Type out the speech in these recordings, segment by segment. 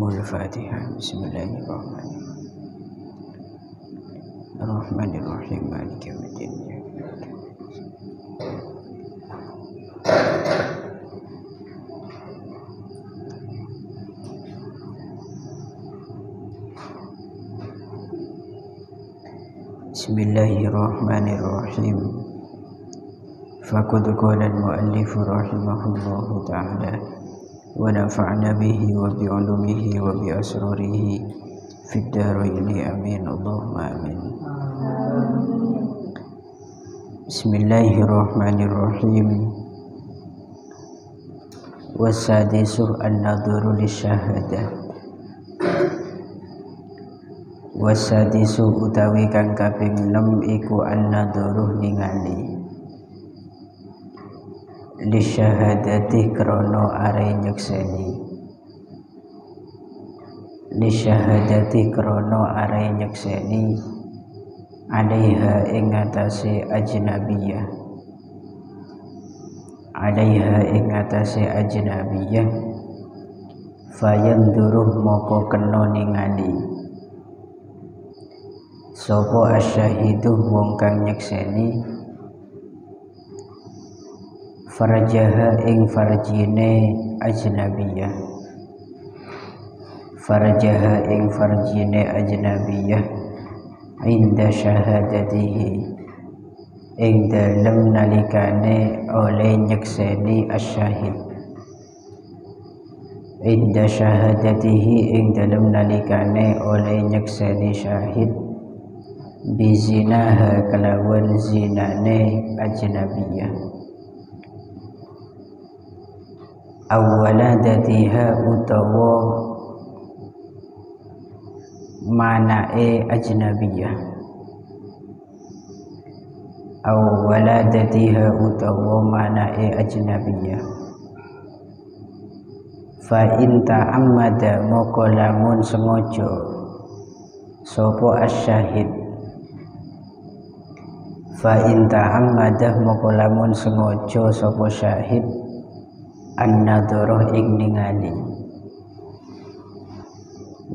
Umul Fatihah. Bismillahirrahmanirrahim. Maliki yaumiddin. Bismillahirrahmanirrahim. Faqad qala al-muallif rahimahullahu ta'ala wa nafa'na bihi wa bi 'ulumihi wa bi asrarihi fid dharaini amin Allahumma amin. Bismillahirrahmanirrahim. Wasadisu an-nadhuru lisyahadah. Wasadisu utawi kang kaping 6 iku an-nadhuru ningali lisyahadati krono are nyekseni. Lisyahadati krono are nyekseni alaiha ing atase ajnabiyah. Alaiha ing atase ajnabiyah fayanduruh moko kena ningali sapa asyahidu wong kang nyekseni farjaha ing farjine ajnabiyah. Farjaha ing farjine ajnabiyah inda syahadatihi ing dalem nalikane oleh nyekseni asyahid. Inda syahadatihi ing dalem nalikane oleh nyekseni syahid bizinaha kelawan zinane ajnabiyah. Awwaladatiha utawa manae ajnabiyah. Awwaladatiha utawa manae ajnabiyah. Fa in ta'ammada moko lamun sengaja sapa asyahid. Fa in ta'ammada moko lamun sengaja sapa syahid an-nadhara ing ningali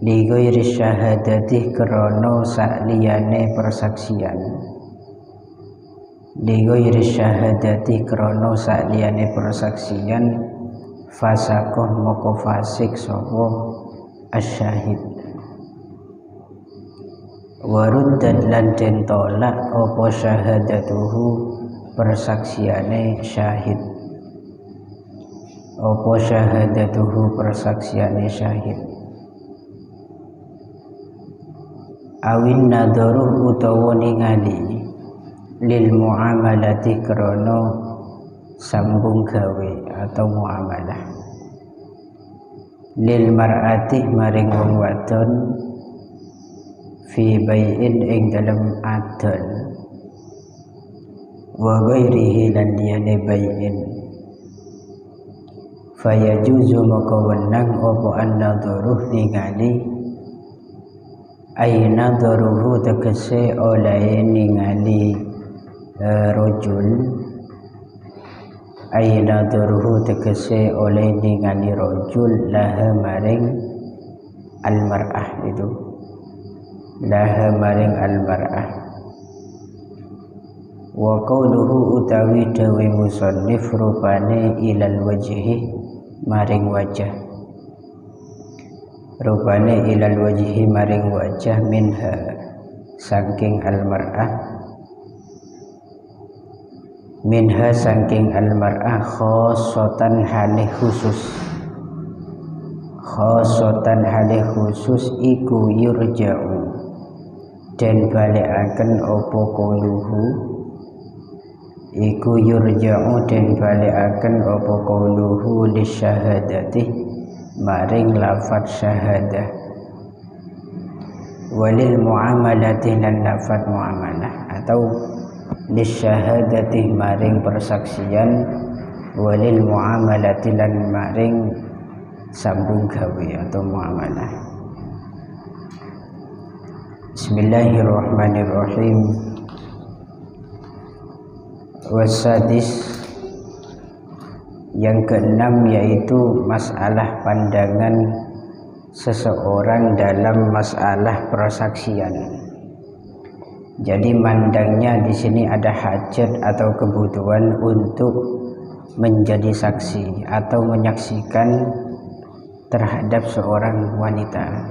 li ghairi syahadati krana sakliyane persaksian. Li ghairi syahadati krana sakliyane persaksian fasakoh moko fasik sapa asyahid. Waruddat lan den tolak apa syahadatuhu persaksiane syahid. Apa syahadatuhu persaksiane syahid. Awin nadharu utawa ningali lil muamalati krana sambung gawe atau muamalah. Lil mar'ati maring wong wadon fi bai'in ing dalem adon wa ghairihi lan liyane bai'in. Fayajuzu maka wenang apa an-nadharu ningali ay nadharuhu tegese oleh ningali rajul. Ay nadharuhu tegese oleh ningali rajul laha maring al-mar'ah itu. Laha maring al-mar'ah. Wa qawluhu utawi dawe musannif rupane ilal wajhi maring wajah. Rupane ilal wajhi maring wajah minha saking al-mar'ah. Minha saking al-mar'ah khosotan halih khusus. Khosotan halih khusus iku yurja'u dan balikaken opo qauluhu. Iku yurja'u dan balikaken apa qauluhu lisyahadati maring lafaz syahadah. Walil muamalati lan lafaz muamalah atau lisyahadati maring persaksian. Walil muamalati lan maring sambung gawe atau muamalah. Bismillahirrahmanirrahim. Wasadis yang keenam yaitu masalah pandangan seseorang dalam masalah persaksian. Jadi mandangnya di sini ada hajat atau kebutuhan untuk menjadi saksi atau menyaksikan terhadap seorang wanita.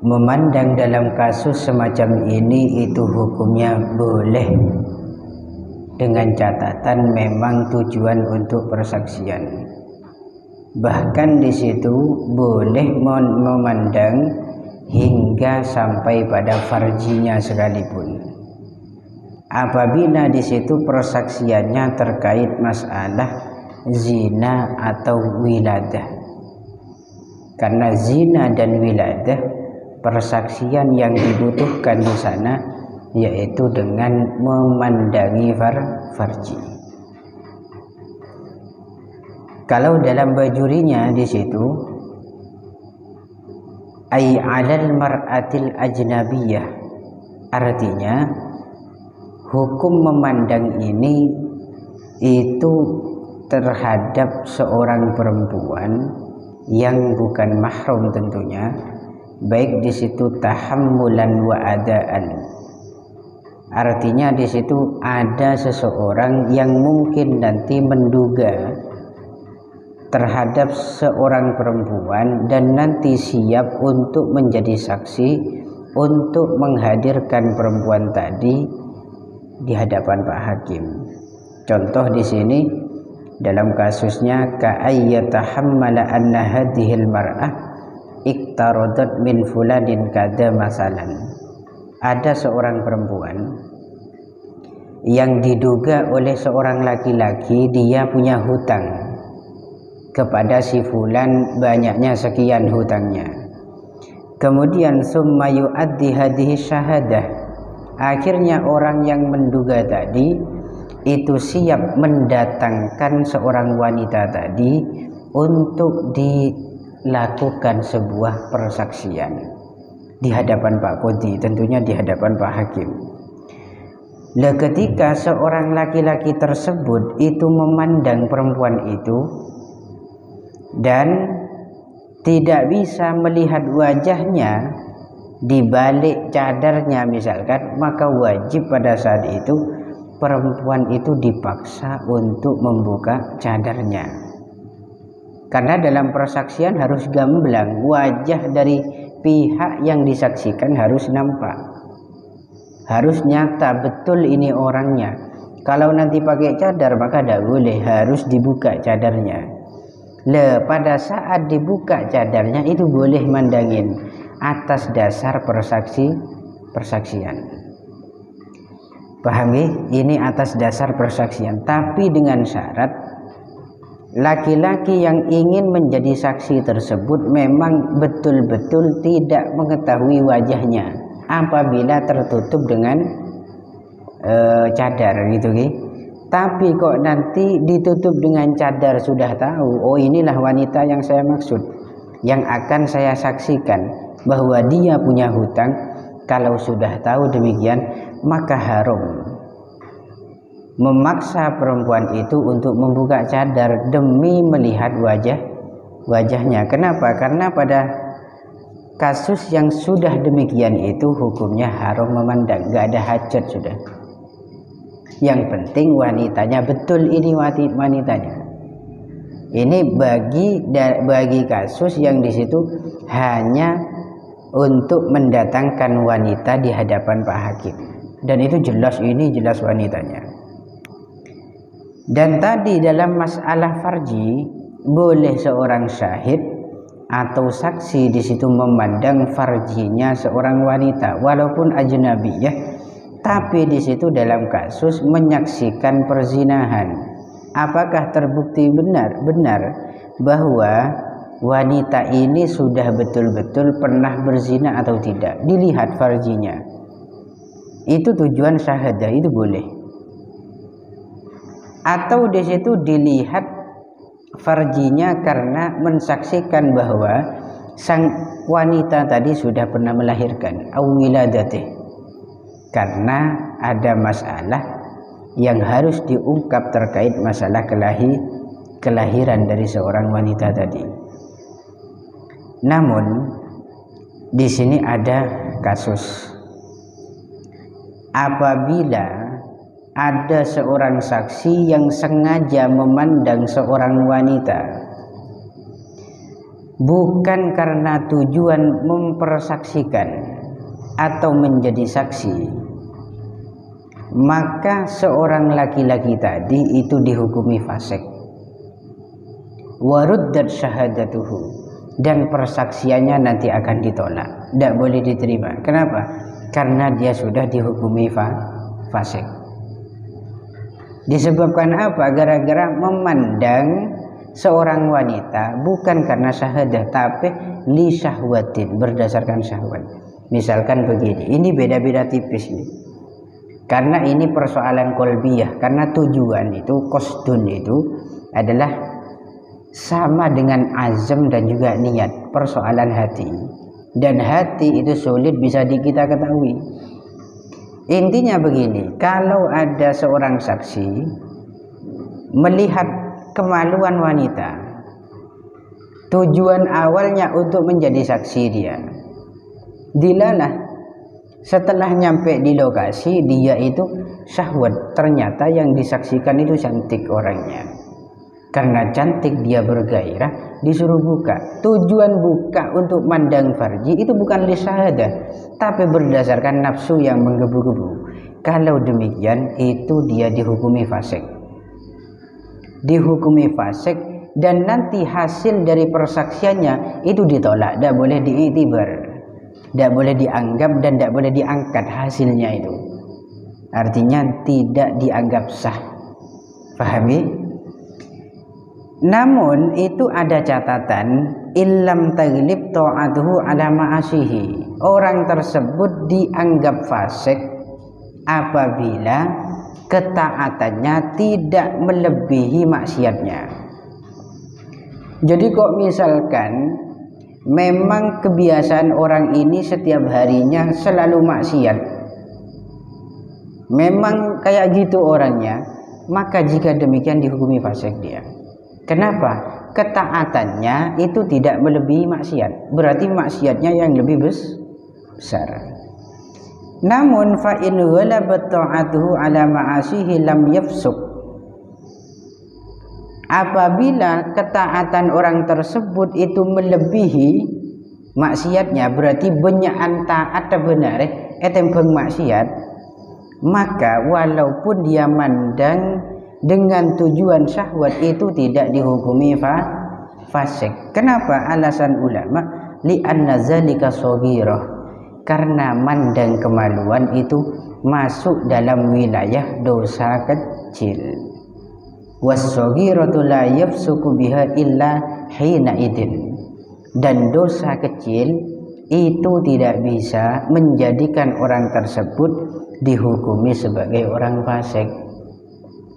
Memandang dalam kasus semacam ini itu hukumnya boleh, dengan catatan memang tujuan untuk persaksian. Bahkan di situ boleh memandang hingga sampai pada farjinya sekalipun. Apabila di situ persaksiannya terkait masalah zina atau wiladah. Karena zina dan wiladah, persaksian yang dibutuhkan di sana yaitu dengan memandangi farji. Kalau dalam bajurinya di situ ay 'alal mar'atil ajnabiyah, artinya hukum memandang ini itu terhadap seorang perempuan yang bukan mahram tentunya, baik di situ tahammulan wa adaan. Artinya di situ ada seseorang yang mungkin nanti menduga terhadap seorang perempuan dan nanti siap untuk menjadi saksi untuk menghadirkan perempuan tadi di hadapan Pak Hakim. Contoh di sini dalam kasusnya ka'ayyatahammala anna hadhil mar'ah iktaradat min fulanin kada masalan. Ada seorang perempuan yang diduga oleh seorang laki-laki dia punya hutang kepada si fulan, banyaknya sekian hutangnya. Kemudian summa yu'addi hadhihi syahadah. Akhirnya orang yang menduga tadi itu siap mendatangkan seorang wanita tadi untuk dilakukan sebuah persaksian di hadapan Pak Qadhi, tentunya di hadapan Pak Hakim. Lah ketika seorang laki-laki tersebut itu memandang perempuan itu dan tidak bisa melihat wajahnya di balik cadarnya misalkan, maka wajib pada saat itu perempuan itu dipaksa untuk membuka cadarnya. Karena dalam persaksian harus gamblang, wajah dari pihak yang disaksikan harus nampak, harus nyata betul ini orangnya. Kalau nanti pakai cadar maka tidak boleh, harus dibuka cadarnya. Pada saat dibuka cadarnya itu boleh mandangin atas dasar persaksian. Paham ya? Ini atas dasar persaksian, tapi dengan syarat laki-laki yang ingin menjadi saksi tersebut memang betul-betul tidak mengetahui wajahnya apabila tertutup dengan cadar gitu ya. Tapi kok nanti ditutup dengan cadar sudah tahu, oh inilah wanita yang saya maksud, yang akan saya saksikan bahwa dia punya hutang. Kalau sudah tahu demikian, maka haram memaksa perempuan itu untuk membuka cadar demi melihat wajahnya. Kenapa? Karena pada kasus yang sudah demikian itu hukumnya haram memandang, gak ada hajat sudah. Yang penting wanitanya betul, ini wanitanya. Ini bagi kasus yang di situ hanya untuk mendatangkan wanita di hadapan Pak Hakim, dan itu jelas, ini jelas wanitanya. Dan tadi dalam masalah farji boleh seorang syahid atau saksi di situ memandang farjinya seorang wanita walaupun ajnabiyah. Tapi di situ dalam kasus menyaksikan perzinahan, apakah terbukti benar bahwa wanita ini sudah betul-betul pernah berzina atau tidak, dilihat farjinya. Itu tujuan syahadah, itu boleh. Atau di situ dilihat farjinya karena mensaksikan bahwa sang wanita tadi sudah pernah melahirkan, awiladatih, karena ada masalah yang harus diungkap terkait masalah kelahiran dari seorang wanita tadi. Namun di sini ada kasus apabila ada seorang saksi yang sengaja memandang seorang wanita bukan karena tujuan mempersaksikan atau menjadi saksi, maka seorang laki-laki tadi itu dihukumi fasik. Waruddat syahadatuhu, dan persaksiannya nanti akan ditolak, tidak boleh diterima. Kenapa? Karena dia sudah dihukumi fasik. Disebabkan apa? Gara-gara memandang seorang wanita bukan karena syahadah, tapi li syahwatin, berdasarkan syahwat. Misalkan begini, ini beda-beda tipis nih. Karena ini persoalan kolbiyah, karena tujuan itu, qasdun itu adalah sama dengan azam dan juga niat, persoalan hati. Dan hati itu sulit bisa kita ketahui. Intinya begini, kalau ada seorang saksi melihat kemaluan wanita, tujuan awalnya untuk menjadi saksi dia, dilalah setelah nyampe di lokasi dia itu syahwat, ternyata yang disaksikan itu cantik orangnya. Karena cantik dia bergairah, disuruh buka. Tujuan buka untuk mandang farji itu bukan li syahadah, tapi berdasarkan nafsu yang menggebu-gebu. Kalau demikian itu dia dihukumi fasik. Dihukumi fasik, dan nanti hasil dari persaksiannya itu ditolak, tidak boleh diiktibar, tidak boleh dianggap dan tidak boleh diangkat hasilnya itu. Artinya tidak dianggap sah. Pahami? Namun itu ada catatan, illam taglib ta'atuhu ala ma'asihi. Orang tersebut dianggap fasik apabila ketaatannya tidak melebihi maksiatnya. Jadi kok misalkan memang kebiasaan orang ini setiap harinya selalu maksiat, memang kayak gitu orangnya, maka jika demikian dihukumi fasik dia. Kenapa? Ketaatannya itu tidak melebihi maksiat, berarti maksiatnya yang lebih besar. Namun fa in ghalabat ta'atuhu ala ma'asihi lam yafsuk. Apabila ketaatan orang tersebut itu melebihi maksiatnya, berarti banyak taat benar etembeng maksiat, maka walaupun dia mandang dengan tujuan syahwat itu tidak dihukumi fasik. Kenapa? Alasan ulama, li'anna zalika shaghirah, karena mandang kemaluan itu masuk dalam wilayah dosa kecil. Was-shaghiratu la yafsuku biha illa hina idin, dan dosa kecil itu tidak bisa menjadikan orang tersebut dihukumi sebagai orang fasik,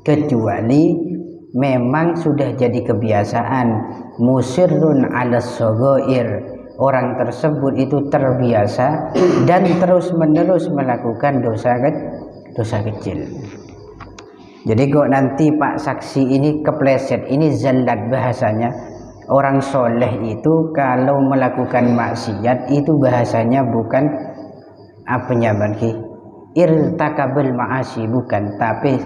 kecuali memang sudah jadi kebiasaan musirrun ala shaghair, orang tersebut itu terbiasa dan terus menerus melakukan dosa kecil. Jadi kok nanti Pak saksi ini kepleset, ini zallat bahasanya. Orang soleh itu kalau melakukan maksiat itu bahasanya bukan apanya bagi irtakabul ma'asi, bukan, tapi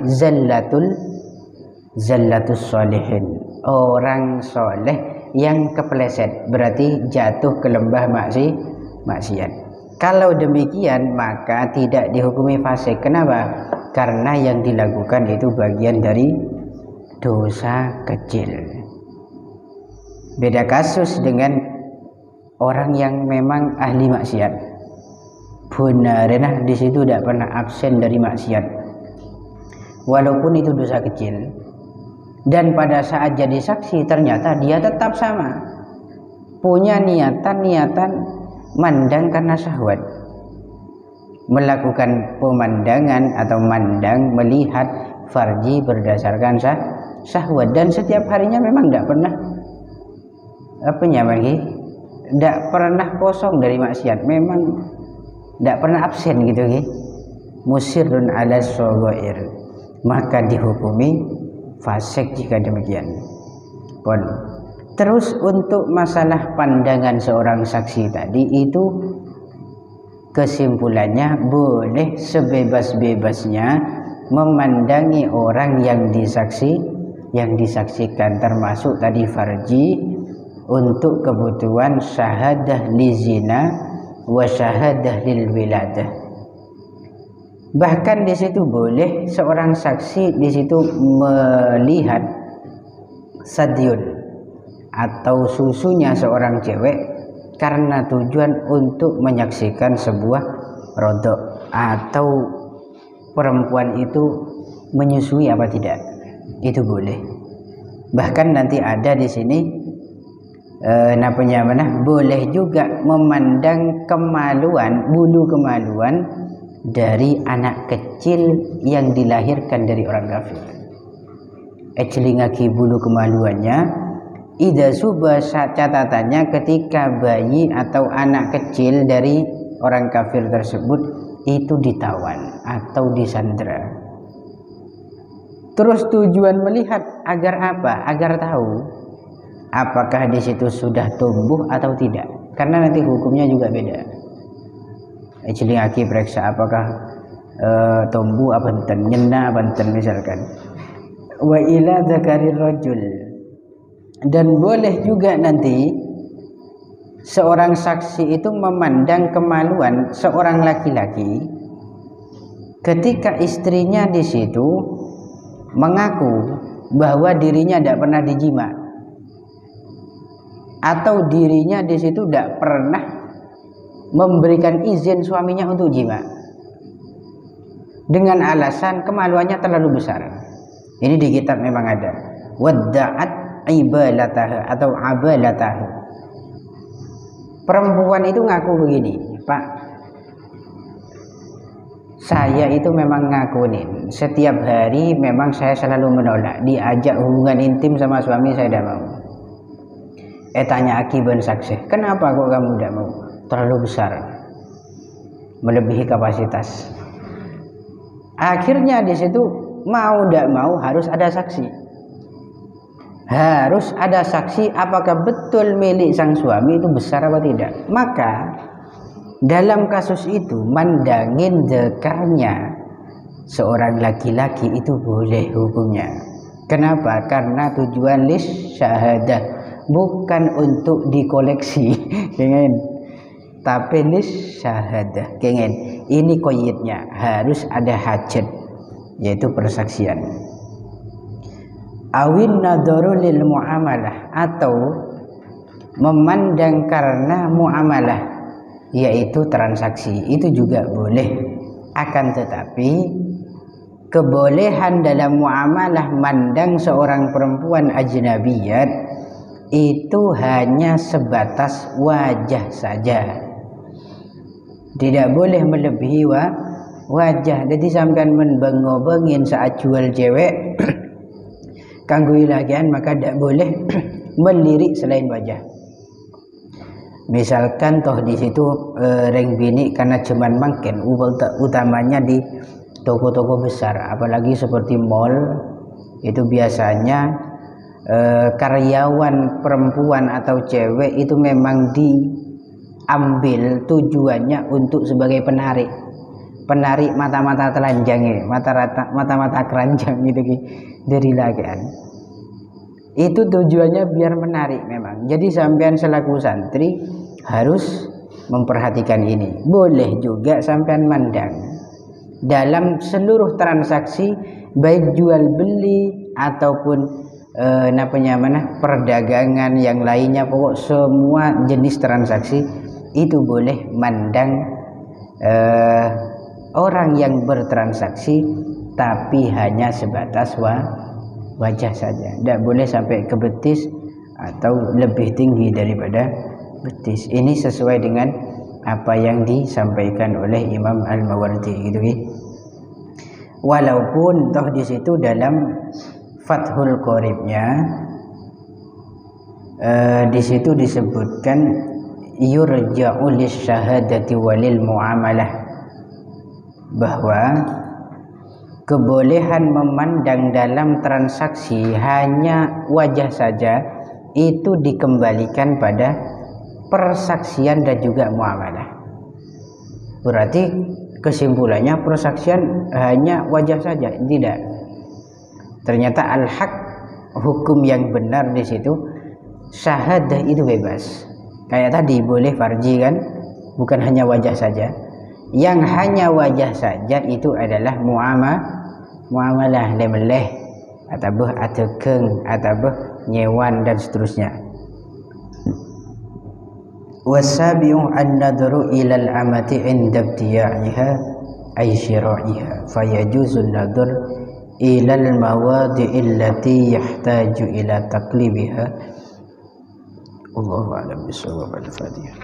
zallatus sholihin, orang soleh yang kepleset, berarti jatuh ke lembah maksiat. Kalau demikian maka tidak dihukumi fasik. Kenapa? Karena yang dilakukan itu bagian dari dosa kecil. Beda kasus dengan orang yang memang ahli maksiat. Benar, di situ tidak pernah absen dari maksiat, walaupun itu dosa kecil. Dan pada saat jadi saksi ternyata dia tetap sama, punya niatan mandang karena syahwat, melakukan pemandangan atau mandang, melihat farji berdasarkan syahwat, dan setiap harinya memang tidak pernah tidak pernah kosong dari maksiat, memang tidak pernah absen gitu, musirrun ala shaghair, maka dihukumi fasik jika demikian. Pun Terus untuk masalah pandangan seorang saksi tadi itu kesimpulannya boleh sebebas-bebasnya memandangi orang yang disaksikan, termasuk tadi farji untuk kebutuhan syahadah li zina wa syahadah lil wiladah. Bahkan di situ boleh seorang saksi di situ melihat sadyun atau susunya seorang cewek karena tujuan untuk menyaksikan sebuah rodok, atau perempuan itu menyusui apa tidak, itu boleh. Bahkan nanti ada di sini boleh juga memandang kemaluan, bulu kemaluan dari anak kecil yang dilahirkan dari orang kafir. Celingaki bulu kemaluannya. Idza subha, catatannya ketika bayi atau anak kecil dari orang kafir tersebut itu ditawan atau disandera. Terus tujuan melihat agar apa? Agar tahu apakah di situ sudah tumbuh atau tidak. Karena nanti hukumnya juga beda. Celingaki periksa apakah tumbuh apa enten, nyena apa enten misalkan. Wa ila dzakarir rajul. Dan boleh juga nanti seorang saksi itu memandang kemaluan seorang laki-laki ketika istrinya di situ mengaku bahwa dirinya tidak pernah dijima, atau dirinya di situ tidak pernah memberikan izin suaminya untuk jima dengan alasan kemaluannya terlalu besar. Ini di kitab memang ada. Wadda'at ibalataha atau abalataha. Perempuan itu ngaku begini, Pak, saya itu memang ngakuin setiap hari memang saya selalu menolak diajak hubungan intim sama suami, saya tidak mau. Tanya akiban saksi, kenapa kok kamu tidak mau? Terlalu besar, melebihi kapasitas. Akhirnya di situ mau tidak mau harus ada saksi. Harus ada saksi apakah betul milik sang suami itu besar atau tidak. Maka dalam kasus itu mandangin dekarnya seorang laki-laki itu boleh hukumnya. Kenapa? Karena tujuan lis syahadah, bukan untuk dikoleksi, kengen. Tapi lis syahadah, kengen. Ini koyitnya harus ada hajat, yaitu persaksian. Awin nadharu lil muamalah, atau memandang karena muamalah, yaitu transaksi, itu juga boleh. Akan tetapi kebolehan dalam muamalah mandang seorang perempuan ajnabiyat itu hanya sebatas wajah saja, tidak boleh melebihi wajah. Jadi sampean menbengobengin saat jual cewek kanggo ilagian, maka tidak boleh melirik selain wajah. Misalkan toh di situ reng bini karena cuman mangken, utamanya di toko-toko besar, apalagi seperti mall, itu biasanya karyawan perempuan atau cewek itu memang diambil tujuannya untuk sebagai penarik mata-mata telanjang, mata-mata keranjang gitu dari lagian. Itu tujuannya biar menarik memang. Jadi sampean selaku santri harus memperhatikan ini. Boleh juga sampean mandang dalam seluruh transaksi, baik jual beli ataupun perdagangan yang lainnya, pokok semua jenis transaksi itu boleh mandang orang yang bertransaksi, tapi hanya sebatas wajah saja. Tidak boleh sampai ke betis atau lebih tinggi daripada betis. Ini sesuai dengan apa yang disampaikan oleh Imam Al-Mawardi gitu. Walaupun toh di situ dalam Fathul Qoribnya di situ disebutkan yurja'u lisyahadati walil muamalah, bahwa kebolehan memandang dalam transaksi hanya wajah saja itu dikembalikan pada persaksian dan juga muamalah. Berarti kesimpulannya persaksian hanya wajah saja, tidak. Ternyata al-haq, hukum yang benar di situ syahadah itu bebas. Kayak tadi boleh farji kan, bukan hanya wajah saja. Yang hanya wajah saja itu adalah muamalah lemeleh ataupun atekeng ataupun nyewan dan seterusnya. Wasabiu an-nadru ila al-amati 'inda ibtiya'iha ay syira'iha fayajuzu an-nadr ila al-mawadi'i allati yahtaju ila taqlibiha. Allahu a'lam bishawab. Al-Fatihah.